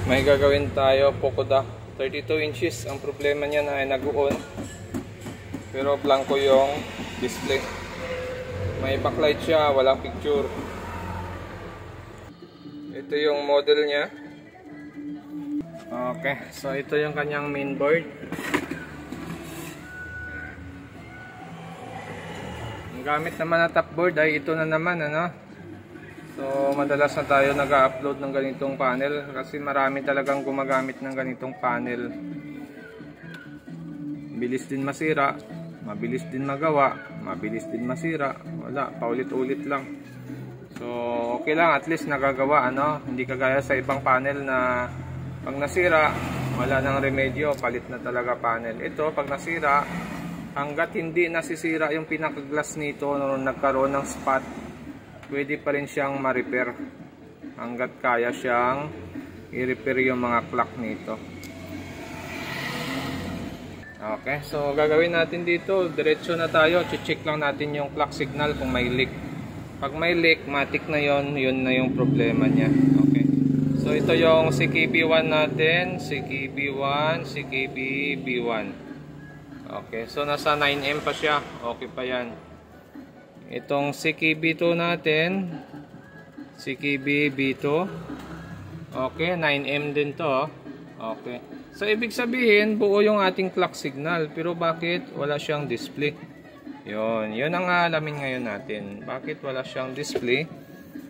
May gagawin tayo Pocoda 32 inches. Ang problema niya na ay nag-on pero blanco yung display. May backlight siya, walang picture. Ito yung model niya. Okay, so ito yung kanyang mainboard. Ang gamit naman na topboard ay ito na naman, ano. So madalas na tayo nag-upload ng ganitong panel kasi marami talagang gumagamit ng ganitong panel. Bilis din masira, mabilis din magawa, mabilis din masira. Wala, paulit-ulit lang. So okay lang, at least nagagawa, ano. Hindi kagaya sa ibang panel na pag nasira, wala nang remedyo, palit na talaga panel. Ito, pag nasira, hanggat hindi nasisira yung pinaka-glass nito, nung nagkaroon ng spot, pwede pa rin siyang ma-repair. Hanggat kaya siyang i-repair yung mga clock nito. Okay, so gagawin natin dito, diretso na tayo. Check lang natin yung clock signal kung may leak. Pag may leak, matik na yon, yun na yung problema niya. Okay. So ito yung CKB1 natin, CKB1, CKB-B1. Okay, so nasa 9M pa siya. Okay pa yan. Itong CKB2 natin, CKB-B2. Okay, 9M din to. Okay. So ibig sabihin, buo yung ating clock signal. Pero bakit wala siyang display? Yun ang alamin ngayon natin. Bakit wala siyang display?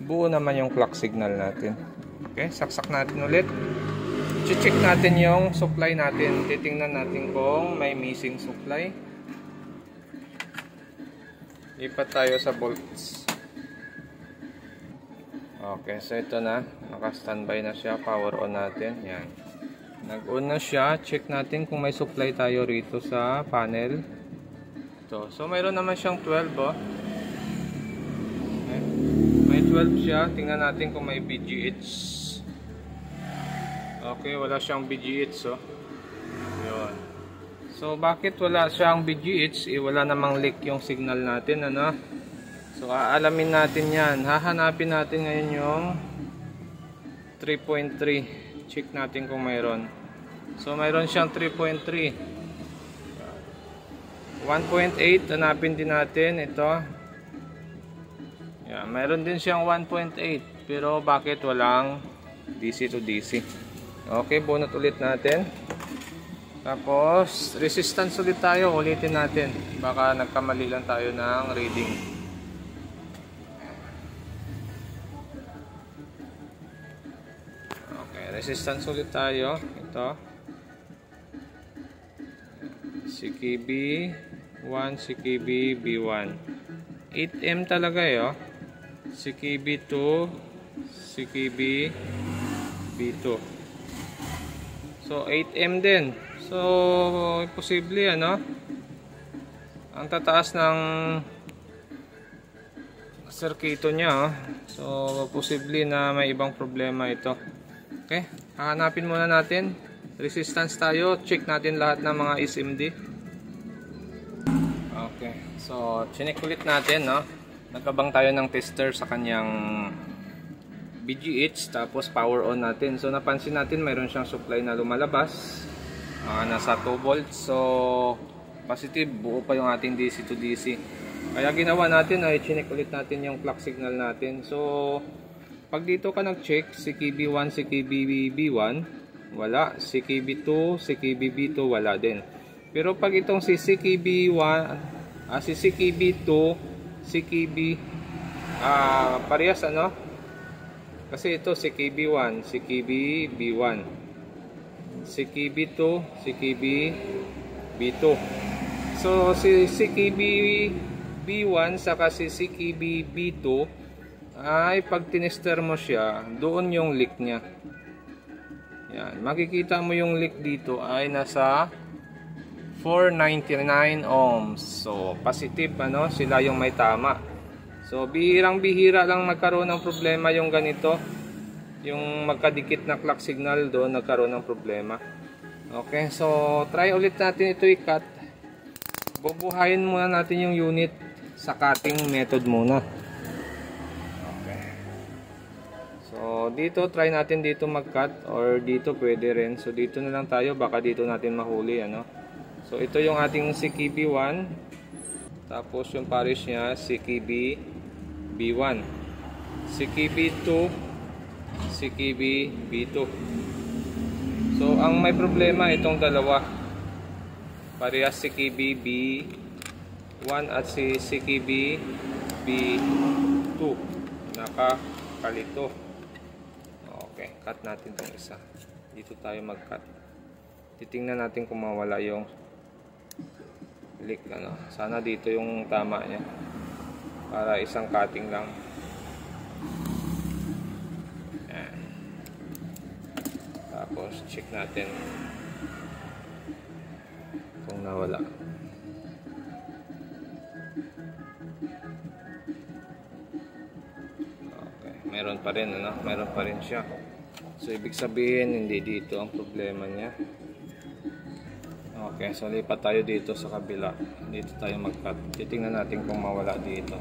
Buo naman yung clock signal natin. Okay, saksak natin ulit. I-check natin yung supply natin. Titingnan natin kung may missing supply. Lipat tayo sa volts. Okay, so ito na. Naka-standby na siya. Power on natin. Yan. Nag-on na siya. Check natin kung may supply tayo rito sa panel. Ito. So, mayroon naman siyang 12, oh. Okay. May 12 siya. Tingnan natin kung may BGH. Okay, wala siyang BGH, oh. Yun. So, bakit wala siyang BGH? Wala namang leak yung signal natin, ano? So, aalamin natin yan. Hahanapin natin ngayon yung 3.3. Check natin kung mayroon. So, mayroon siyang 3.3. 1.8. Hanapin din natin. Ito. Yan. Mayroon din siyang 1.8. Pero, bakit walang DC to DC? Okay, bunot ulit natin. Tapos, resistance ulit tayo. Ulitin natin. Baka nagkamali lang tayo ng reading. Okay, resistance ulit tayo. Ito. CKB1, CKB-B1. 8M talaga eh, oh. CKB2, CKB-B2. So, 8M din. So, posible, ano? Ang tataas ng circuito niya, oh. So, posible na may ibang problema ito. Okay, hahanapin muna natin. Resistance tayo. Check natin lahat ng mga SMD. Okay, so, chinek ulit natin, no? Nagkabang tayo ng tester sa kanyang BGH, tapos power on natin. So napansin natin mayroon siyang supply na lumalabas, nasa 2 volts. So positive, buo pa yung ating DC to DC. Kaya ginawa natin ay chinek ulit natin yung clock signal natin. So pag dito ka nag-check, CKB1, CKB-B1 wala, CKB2, CKB-B2 wala din. Pero pag itong si CKB1, si CKB2, CKB parehas, ano? Kasi ito CKB1, CKB-B1, CKB2, CKB-B2. So si CKB-B1 saka si CKB-B2 ay pag tinester mo siya, doon yung leak niya. Yan, makikita mo yung leak dito ay nasa 499 ohms. So positive, ano, sila yung may tama. So, bihirang-bihira lang magkaroon ng problema yung ganito. Yung magkadikit na clock signal doon nagkaroon ng problema. Okay, so try ulit natin ito i-cut. Bubuhayin muna natin yung unit sa cutting method muna. Okay. So, So dito, try natin dito mag-cut, or dito pwede rin. So dito na lang tayo, baka dito natin mahuli, ano. So ito yung ating CKB 1. Tapos yung parish niya, CKB B1. CKB 2, CKB B2. So ang may problema itong dalawa. Parehas CKB B1 at si CKB B2. Nakakalito. Okay, cut natin itong isa. Dito tayo mag-cut. Titingnan natin kung mawala yung leak, ano. Sana dito yung tama niya. Para isang cutting lang. Yan. Tapos check natin kung nawala. Okay, meron pa rin, ano? Meron pa rin siya. So ibig sabihin hindi dito ang problema niya. Okay, so lipat tayo dito sa kabila. Dito tayo mag-cut. Titingnan natin kung mawala dito.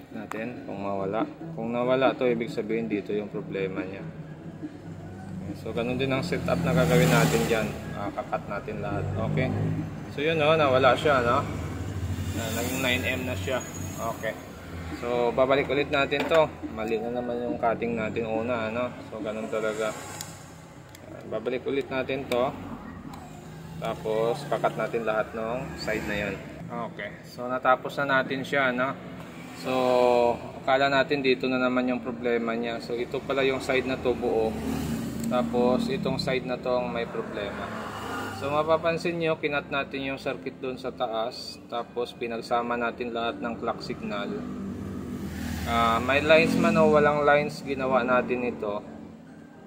Natin kung mawala. Kung nawala to, ibig sabihin dito yung problema niya. Okay, so ganun din ang setup na gagawin natin dyan. Kakat natin lahat. Okay, so yun, oh, nawala siya, no? Naging 9M na siya. Okay, so babalik ulit natin to. Mali na naman yung cutting natin una, ano? So ganun talaga. Babalik ulit natin to. Tapos kakat natin lahat ng side na yun. Okay, so natapos na natin siya, no? So, akala natin dito na naman yung problema niya. So, ito pala yung side na to buo. Tapos, itong side na to ang may problema. So, mapapansin nyo, kinat natin yung circuit doon sa taas. Tapos, pinagsama natin lahat ng clock signal. May lines man o walang lines, ginawa natin ito.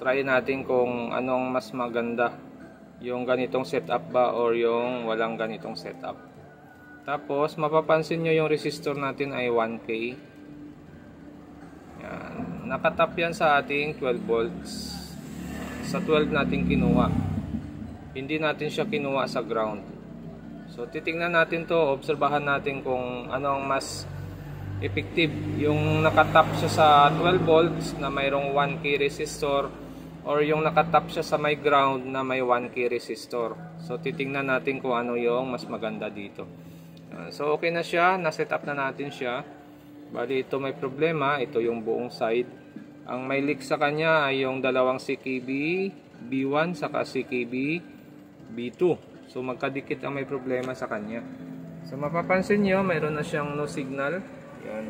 Try natin kung anong mas maganda. Yung ganitong setup ba or yung walang ganitong setup. Tapos, mapapansin nyo yung resistor natin ay 1K. Yan. Nakatap yan sa ating 12 volts. Sa 12 natin kinuha. Hindi natin siya kinuha sa ground. So, titingnan natin to. Obserbahan natin kung ano ang mas effective. Yung nakatap siya sa 12 volts na mayroong 1K resistor, or yung nakatap siya sa may ground na may 1K resistor. So, titingnan natin kung ano yung mas maganda dito. So okay na siya, na-set up na natin siya. Bali ito may problema, ito yung buong side. Ang may leak sa kanya ay yung dalawang CKB B1 saka CKB B2. So magkadikit ang may problema sa kanya. So mapapansin nyo, mayroon na siyang no signal. Yan.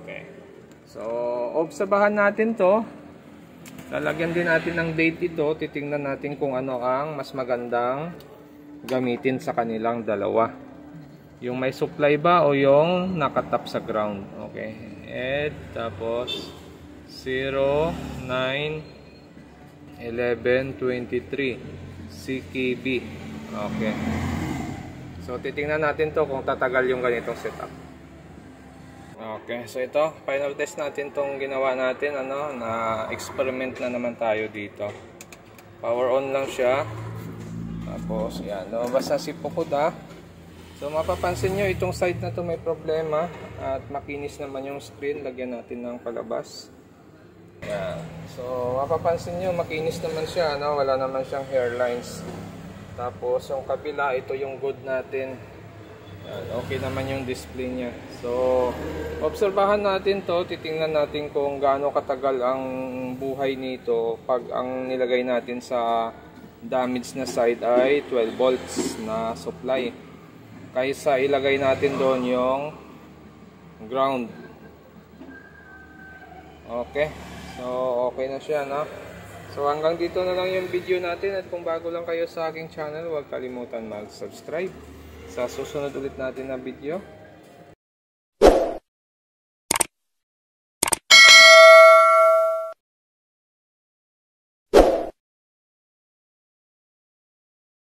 Okay. So obserbahan natin to. Lalagyan din natin ng date ito. Titingnan natin kung ano ang mas magandang gamitin sa kanilang dalawa. Yung may supply ba o yung nakatap sa ground. Okay. And tapos 0, 9, 11, 23 CKB. Okay. So titingnan natin to kung tatagal yung ganitong setup. Okay. So ito, final test natin tong ginawa natin, ano, na experiment na naman tayo dito. Power on lang siya. Tapos, yan. Lumabas na si Fukuda. So, mapapansin nyo, itong side na to may problema. At makinis naman yung screen. Lagyan natin ng palabas. Yan. So, mapapansin nyo, makinis naman siya. No? Wala naman siyang hairlines. Tapos, yung kabila, ito yung good natin. Yan. Okay naman yung display niya. So, obserbahan natin to. Titingnan natin kung gaano katagal ang buhay nito pag ang nilagay natin sa damage na side ay 12 volts na supply, kaysa ilagay natin doon yung ground. Okay, so okay na siya, no? So hanggang dito na lang yung video natin, at kung bago lang kayo sa aking channel, huwag kalimutan mag-subscribe sa susunod ulit natin na video.